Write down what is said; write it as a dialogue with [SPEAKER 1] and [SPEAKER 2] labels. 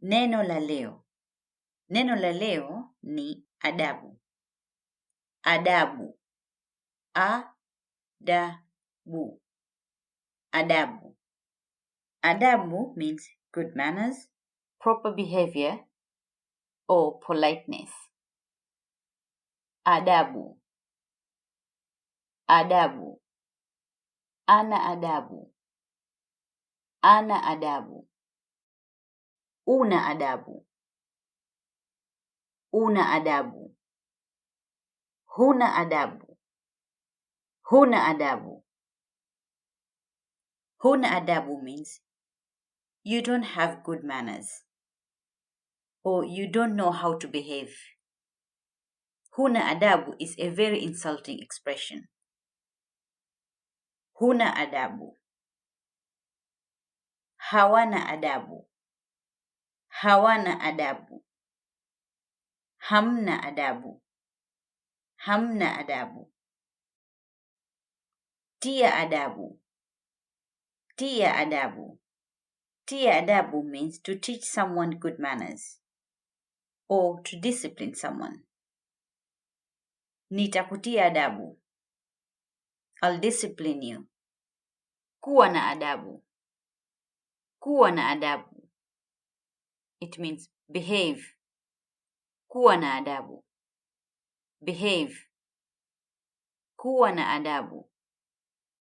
[SPEAKER 1] Neno la leo. Neno la leo ni adabu. Adabu. A-da-bu. Adabu. Adabu means good manners, proper behavior, or politeness. Adabu. Adabu. Ana adabu. Ana adabu. Una adabu. Una adabu. Huna adabu. Huna adabu. Huna adabu means you don't have good manners or you don't know how to behave. Huna adabu is a very insulting expression. Huna adabu. Hawana adabu. Hawana adabu. Hamna adabu. Hamna adabu. Tia adabu. Tia adabu. Tia adabu means to teach someone good manners or to discipline someone. Nitakutia adabu. I'll discipline you. Kuwa na adabu. Kuwa na adabu. It means behave. Kuwa na adabu. Behave. Kuwa na adabu.